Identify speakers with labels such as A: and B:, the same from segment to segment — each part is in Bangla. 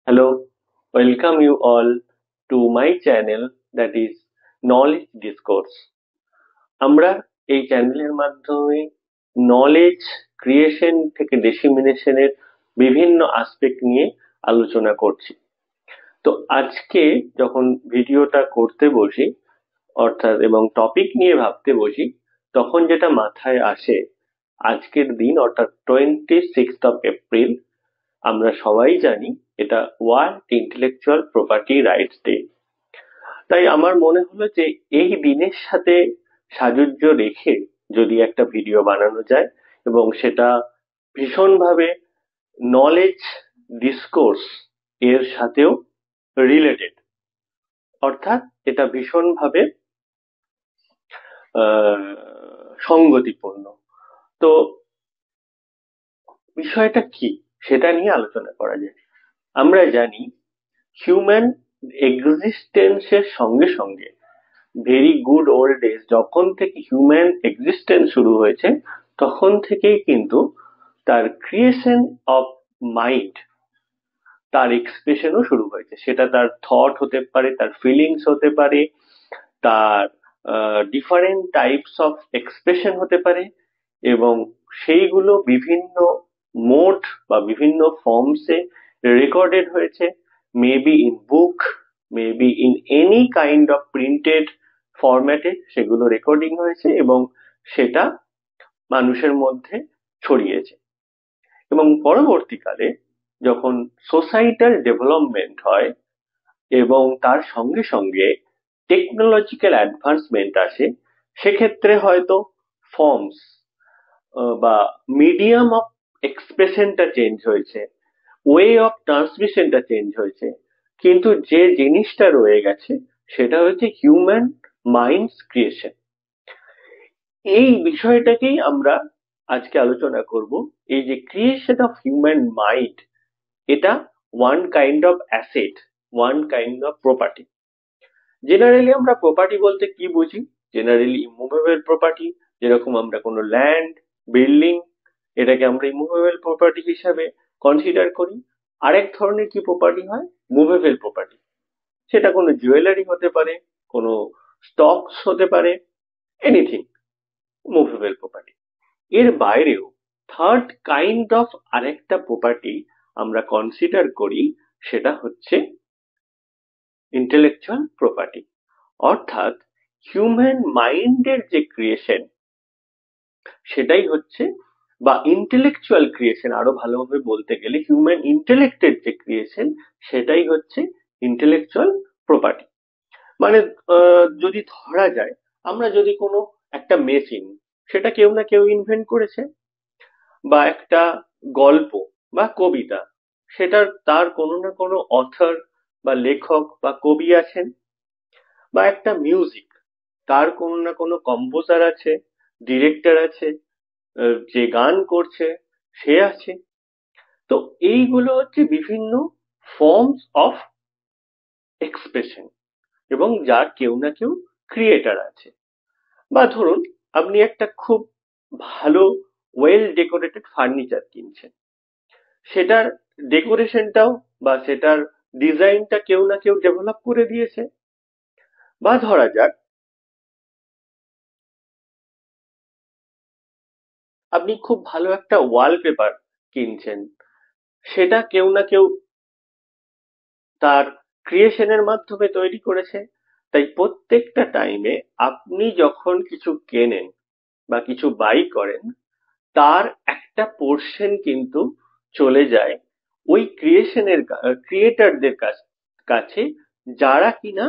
A: Hello, welcome you all to my channel that is Knowledge Discourse. আমরা এই চ্যানেলের মাধ্যমে নলেজ ক্রিয়েশন থেকে ডিসিমিনেশনের বিভিন্ন আসপেক্ট নিয়ে আলোচনা করছি। তো আজকে যখন ভিডিওটা করতে বসি অর্থাৎ এবং টপিক নিয়ে ভাবতে বসি তখন যেটা মাথায় আসে আজকের দিন অর্থাৎ 26th এপ্রিল আমরা সবাই জানি এটা world intellectual property rights day. তাই আমার মনে হলো যে এই দিনের সাথে সাযুজ্য রেখে যদি একটা ভিডিও বানানো যায় এবং সেটা ভীষণভাবে নলেজ ডিসকোর্স এর সাথেও রিলেটেড, অর্থাৎ এটা ভীষণভাবে সঙ্গতিপূর্ণ। তো বিষয়টা কি সেটা নিয়ে আলোচনা করা যায়। আমরা জানি হিউম্যান এক্সিস্টেন্সের সঙ্গে সঙ্গে ভেরি গুড ওল্ড ডেজ যখন থেকে হিউম্যান এক্সিস্টেন্স শুরু হয়েছে তখন থেকেই কিন্তু তার ক্রিয়েশন অফ মাইন্ড, তার এক্সপ্রেশনও শুরু হয়েছে। সেটা তার থট হতে পারে, তার ফিলিংস হতে পারে, তার ডিফারেন্ট টাইপস অফ এক্সপ্রেশন হতে পারে এবং সেইগুলো বিভিন্ন মোড বা বিভিন্ন ফর্মসে রেকর্ডেড হয়েছে, maybe in book, maybe in any kind of printed ফরম্যাটে সেগুলো রেকর্ডিং হয়েছে এবং সেটা মানুষের মধ্যে ছড়িয়েছে। এবং পরবর্তীকালে যখন সোসাইটাল ডেভেলপমেন্ট হয় এবং তার সঙ্গে সঙ্গে টেকনোলজিক্যাল অ্যাডভান্সমেন্ট আসে, সেক্ষেত্রে হয়তো ফর্মস বা মিডিয়াম অফ এক্সপ্রেশনটা চেঞ্জ হয়েছে, ওয়ে অফ ট্রান্সমিশনটা চেঞ্জ হয়েছে, কিন্তু যে জিনিসটা রয়ে গেছে সেটা হচ্ছে হিউম্যান মাইন্ডস ক্রিয়েশন। এই বিষয়টাকেই আমরা আজকে আলোচনা করব। এই যে ক্রিয়েশন অফ হিউম্যান মাইন্ড, এটা one kind of asset, one kind of property. Generally আমরা প্রপার্টি বলতে কি বুঝি? জেনারেলি ইমুভেবল প্রপার্টি, যেরকম আমরা কোনো ল্যান্ড, বিল্ডিং, এটাকে আমরা ইমুভেবল প্রপার্টি হিসাবে কনসিডার করি। আরেক ধরনের কি প্রপার্টি হয়? Movable property. সেটা কোনো জুয়েলারি হতে পারে, কোনো স্টকস হতে পারে, এনিথিং মুভেবল প্রপার্টি। এর বাইরেও থার্ড কাইন্ড অফ আরেকটা প্রপার্টি আমরা কনসিডার করি, সেটা হচ্ছে ইন্টেলেকচুয়াল প্রপার্টি। অর্থাৎ হিউম্যান মাইন্ডের যে ক্রিয়েশন সেটাই হচ্ছে, বা ইন্টেলেকচুয়াল ক্রিয়েশন আরো ভালোভাবে বলতে গেলে হিউম্যান ইন্টেলেক্টের যে ক্রিয়েশন সেটাই হচ্ছে ইন্টেলেকচুয়াল প্রপার্টি। মানে যদি ধরা যায় আমরা যদি কোনো একটা মেশিন, সেটা কেউ না কেউ ইনভেন্ট করেছে, বা একটা গল্প বা কবিতা, সেটার তার কোনো না কোনো অথর বা লেখক বা কবি আছেন, বা একটা মিউজিক, তার কোনো না কোনো কম্পোজার আছে, ডিরেক্টর আছে, যে গান করছে সে আছে। তো এইগুলো হচ্ছে বিভিন্ন ফর্মস অফ এক্সপ্রেশন এবং যার কেউ না কেউ ক্রিয়েটার আছে। বা ধরুন আপনি একটা খুব ভালো ওয়েল ডেকোরেটেড ফার্নিচার কিনছেন, সেটার ডেকোরেশনটাও বা সেটার ডিজাইনটা কেউ না কেউ ডেভেলপ করে দিয়েছে। বা ধরা যাক আপনি খুব ভালো একটা ওয়ালপেপার কিনছেন, সেটা কেউ না কেউ তার ক্রিয়েশনের মাধ্যমে তৈরি করেছে। তাই প্রত্যেকটা টাইমে আপনি যখন কিছু কেনেন বা কিছু বাই করেন, তার একটা পোর্শন কিন্তু চলে যায় ওই ক্রিয়েশনের ক্রিয়েটারদের কাছে, যারা কিনা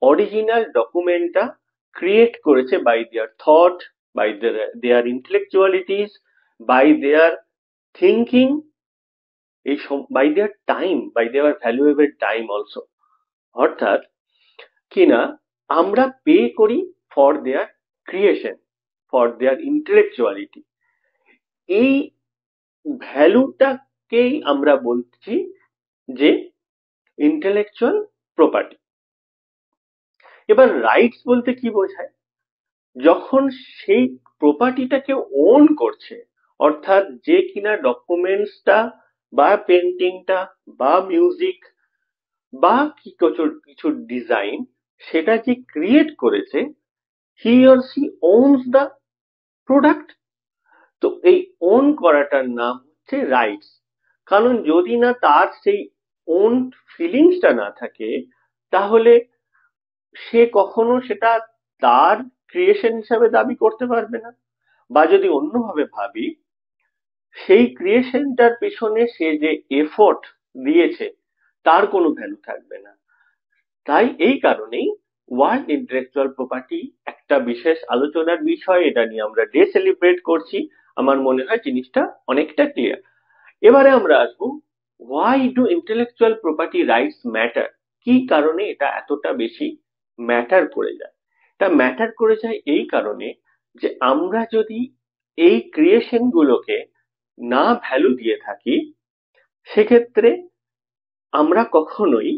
A: অরিজিনাল ডকুমেন্টটা ক্রিয়েট করেছে by their thought, by their intellectualities, by their thinking, এই by their time, by their valuable time also. অর্থাৎ কিনা আমরা পে করি for their creation, for their intellectuality. এই ভ্যালুটাকেই আমরা বলছি যে ইন্টেলেকচুয়াল প্রপার্টি। এবার রাইটস বলতে কি বোঝায়? যখন সেই প্রপার্টিটাকে ওন করছে, অর্থাৎ যে কিনা ডকুমেন্টসটা বা পেন্টিংটা বা মিউজিক বা কিছু ডিজাইন সেটা যে ক্রিয়েট করেছে, he or she owns the product. তো এই ওন করাটার নাম হচ্ছে রাইটস। কারণ যদি না তার সেই ওন ফিলিংসটা না থাকে, তাহলে সে কখনো সেটা তার ক্রিয়েশন হিসাবে দাবি করতে পারবে না। বা যদি অন্যভাবে ভাবি, সেই ক্রিয়েশনটার পেছনে সে যে এফোর্ট দিয়েছে তার কোনো ভ্যালু থাকবে না। তাই এই কারণেই ওয়ার্ল্ড ইন্টেলেকচুয়াল প্রপার্টি একটা বিশেষ আলোচনার বিষয়, এটা নিয়ে আমরা ডে সেলিব্রেট করছি। আমার মনে হয় জিনিসটা অনেকটা ক্লিয়ার। এবারে আমরা আসবো, why do intellectual property rights matter. কি কারণে এটা এতটা বেশি ম্যাটার করে যায়? এটা ম্যাটার করে যায় এই কারণে যে আমরা যদি এই ক্রিয়েশন গুলোকে না ভ্যালু দিয়ে থাকি, সেক্ষেত্রে আমরা কখনোই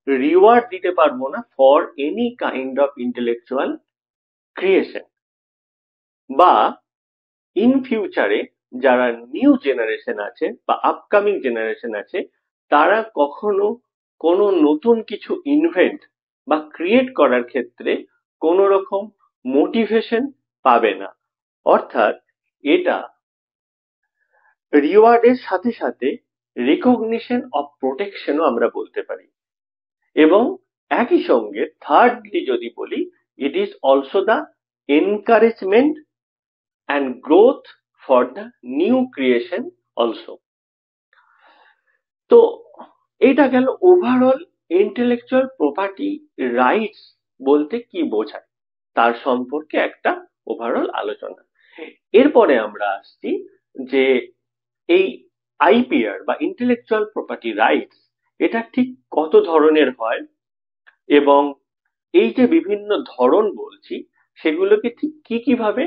A: রিওয়ার্ড দিতে পারবো না for any kind of intellectual creation. বা ইন ফিউচারে যারা নিউ জেনারেশন আছে বা আপকামিং জেনারেশন আছে, তারা কখনো কোনো নতুন কিছু ইনভেন্ট বা ক্রিয়েট করার ক্ষেত্রে কোনো রকম মোটিভেশন পাবে না। অর্থাৎ এটা রিওয়ার্ডের সাথে সাথে রিকগনিশন অফ প্রোটেকশনও আমরা বলতে পারি। এবং একই সঙ্গে থার্ডলি যদি বলি, it is also the encouragement and growth for the new creation also. তো এটা গেল ওভারঅল ইন্টেলেকচুয়াল প্রপার্টি রাইটস বলতে কি বোঝায় তার সম্পর্কে একটা ওভারঅল আলোচনা। এরপরে আমরা আসছি যে এই আইপিআর বা ইন্টেলেকচুয়াল প্রপার্টি রাইটস এটা ঠিক কত ধরনের হয়, এবং এই যে বিভিন্ন ধরন বলছি সেগুলোকে ঠিক কি ভাবে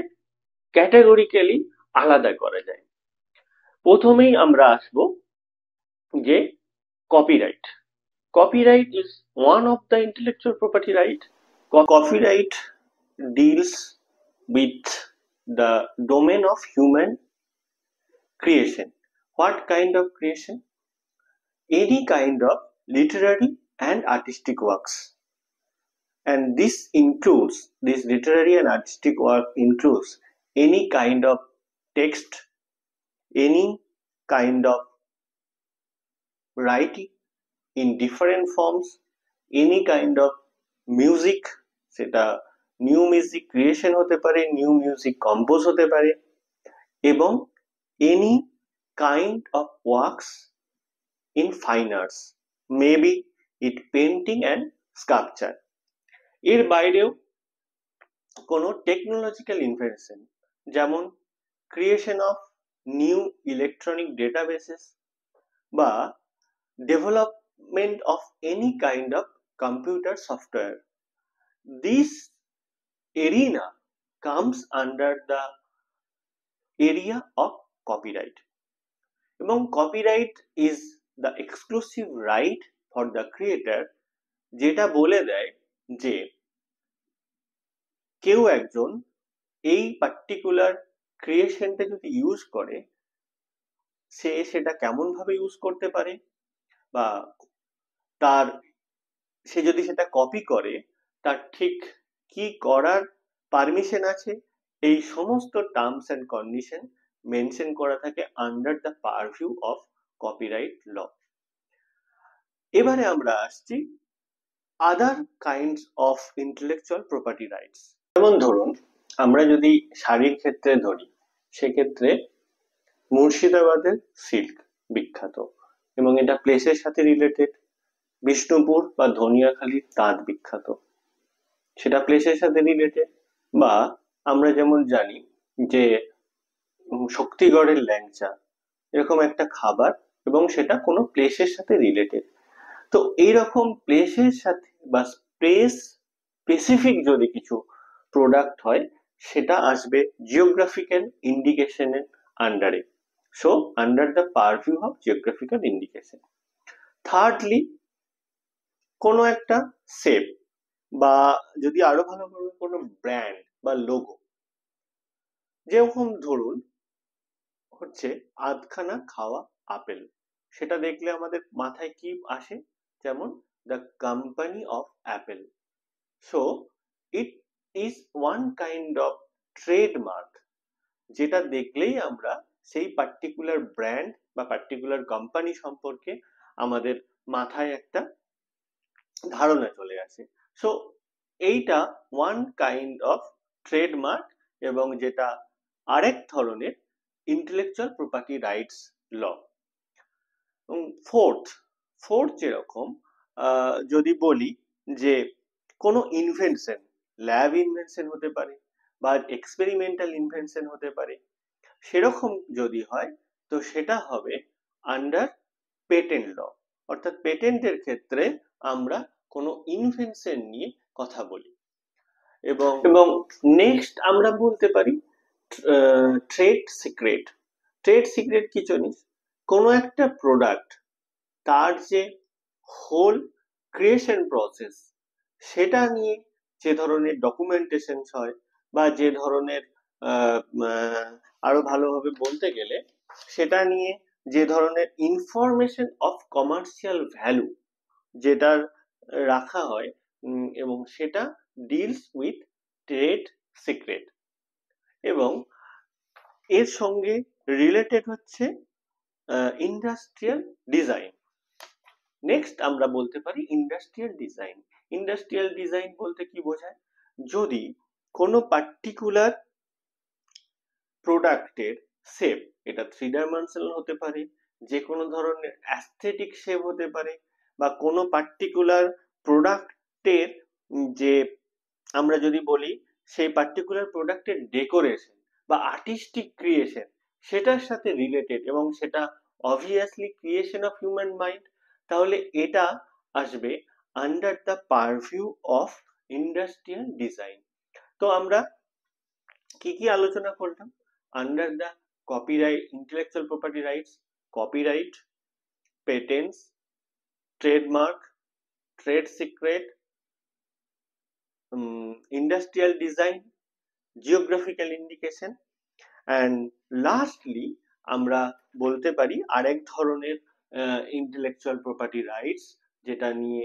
A: ক্যাটাগরিক্যালি আলাদা করা যায়। প্রথমেই আমরা আসবো যে copyright. Copyright is one of the intellectual property right. Copyright deals with the domain of human creation. What kind of creation? Any kind of literary and artistic works. And this literary and artistic work includes any kind of text, any kind of writing in different forms, any kind of music, সেটা নিউ মিউজিক ক্রিয়েশন হতে পারে, নিউ মিউজিক কম্পোজ হতে পারে, এবং any kind of works in fine arts, maybe it painting and sculpture. এর বাইরেও কোনো টেকনোলজিক্যাল ইনভেনশন, যেমন creation of new electronic databases বা development of any kind of computer software. This arena comes under the area of copyright. এবং copyright is the exclusive right for the creator, যেটা বলে দেয় যে কেউ একজন এই পার্টিকুলার ক্রিয়েশনটা যদি ইউজ করে, সে সেটা কেমন ভাবে ইউজ করতে পারে, বা তার সে যদি সেটা কপি করে তার ঠিক কি করার পারমিশন আছে, এই সমস্ত টার্মস এন্ড কন্ডিশন মেনশন করা থাকে under the purview of copyright law. এবারে আমরা আসছি other kinds of intellectual property rights. যেমন ধরুন, আমরা যদি শাড়ির ক্ষেত্রে ধরি, সেক্ষেত্রে মুর্শিদাবাদের সিল্ক বিখ্যাত এবং এটা প্লেসের সাথে রিলেটেড। বিষ্ণুপুর বা ধনিয়াখালীর তাঁত বিখ্যাত, সেটা প্লেসের সাথে রিলেটেড। বা আমরা যেমন জানি যে শক্তিগড়ের ল্যাংচা এরকম একটা খাবার, এবং সেটা কোনো প্লেসের সাথে রিলেটেড। তো এইরকম প্লেসের সাথে বা স্পেস স্পেসিফিক যদি কিছু প্রোডাক্ট হয়, সেটা আসবে জিওগ্রাফিক্যাল ইন্ডিকেশনের আন্ডারে। So under the purview of geographical indication. Thirdly, কোনো একটা শেপ বা যদি আরো ভালো করে কোনো ব্র্যান্ড বা লোগো, যেরকম ধরুন হচ্ছে আধখানা খাওয়া আপেল, সেটা দেখলে আমাদের মাথায় কি আসে? যেমন the company of Apple. So it is one kind of trademark যেটা দেখলেই আমরা সেই পার্টিকুলার ব্র্যান্ড বা পার্টিকুলার কোম্পানি সম্পর্কে আমাদের মাথায় একটা ধারণা চলে আসে। সো এইটা ওয়ান কাইন্ড অফ ট্রেডমার্ক এবং যেটা আরেক ধরনের intellectual property rights law. Fourth যেরকম যদি বলি যে কোনো ইনভেনশন, ল্যাব ইনভেনশন হতে পারে বা এক্সপেরিমেন্টাল ইনভেনশন হতে পারে, সেরকম যদি হয় তো সেটা হবে আন্ডার পেটেন্ট ল। অর্থাৎ পেটেন্টের ক্ষেত্রে আমরা কোনো ইনভেনশন নিয়ে কথা বলি। এবং নেক্সট আমরা বলতে পারি ট্রেড সিক্রেট। ট্রেড সিক্রেট কি জিনিস? কোনো একটা প্রোডাক্ট তার যে হোল ক্রিয়েশন প্রসেস সেটা নিয়ে যে ধরনের ডকুমেন্টেশন হয় বা যে ধরনের আরো ভালোভাবে বলতে গেলে সেটা নিয়ে যে ধরনের ইনফরমেশন অফ কমার্শিয়াল ভ্যালু যেটা রাখা হয় এবং সেটা ডিলস উইথ ট্রেড সিক্রেট। এবং এর সঙ্গে রিলেটেড হচ্ছে ইন্ডাস্ট্রিয়াল ডিজাইন। নেক্সট আমরা বলতে পারি ইন্ডাস্ট্রিয়াল ডিজাইন। ইন্ডাস্ট্রিয়াল ডিজাইন বলতে কি বোঝায়? যদি কোনো পার্টিকুলার প্রোডাক্টের শেপ, এটা 3 ডাইমেনশনাল হতে পারে, যে কোনো ধরনের অ্যাস্থেটিক শেপ হতে পারে, বা কোনো পার্টিকুলার প্রোডাক্টের যে আমরা যদি বলি সেই পার্টিকুলার প্রোডাক্টের ডেকোরেশন বা আর্টিস্টিক ক্রিয়েশন সেটার সাথে রিলেটেড এবং সেটা obviously creation of human mind, তাহলে এটা আসবে under the purview of industrial design. তো আমরা কি কি আলোচনা করলাম? Under the copyright, intellectual property rights, copyright, patents, trademark, trade secret, industrial design, geographical indication, and lastly আমরা বলতে পারি আরেক ধরনের ইন্টেলেকচুয়াল প্রপার্টি রাইটস যেটা নিয়ে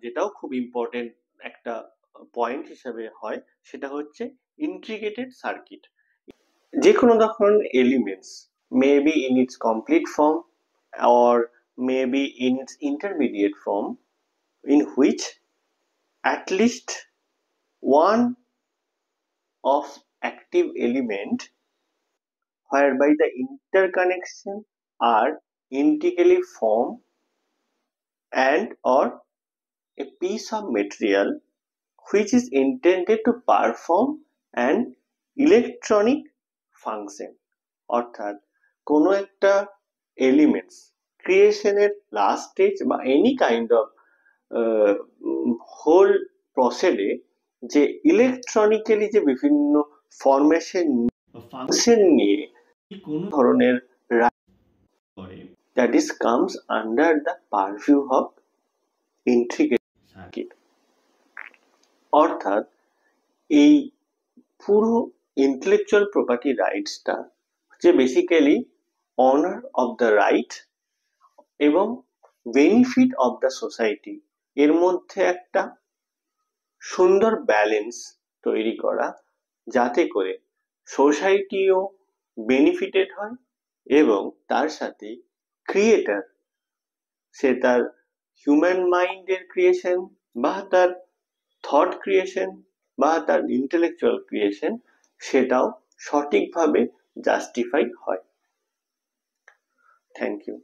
A: যেটাও খুব ইম্পর্টেন্ট একটা পয়েন্ট হিসেবে হয়, সেটা হচ্ছে ইন্টিগ্রেটেড সার্কিট। যে কোনো ধরনের elements maybe in it's complete form or maybe in its intermediate form in which at least one of active element whereby the interconnection are integrally formed and or a piece of material which is intended to perform an electronic function। অর্থাৎ কোনো একটা এলিমেন্টস ক্রিয়েশনের লাস্ট স্টেজ বা এনি কাইন্ড অফ হোল প্রসেসে যে ইলেকট্রনিক্যালি যে বিভিন্ন ফরমেশন ফাংশন নিয়ে কোন ধরনের করে, that is comes under the purview of integrated circuit. অর্থাৎ এই পুরো ইন্টেলেকচুয়াল প্রপার্টি রাইটসটা হচ্ছে basically honour of the right এবং বেনিফিট অফ দ্য সোসাইটি, এর মধ্যে একটা সুন্দর ব্যালেন্স তৈরি করা যাতে করে সোসাইটিও বেনিফিটেড হয় এবং তার সাথে ক্রিয়েটার সে তার হিউম্যান মাইন্ডের ক্রিয়েশন বা তার থট ক্রিয়েশন বা তার ইন্টেলেকচুয়াল ক্রিয়েশন সেটাও সঠিকভাবে জাস্টিফাই হয়। Thank you.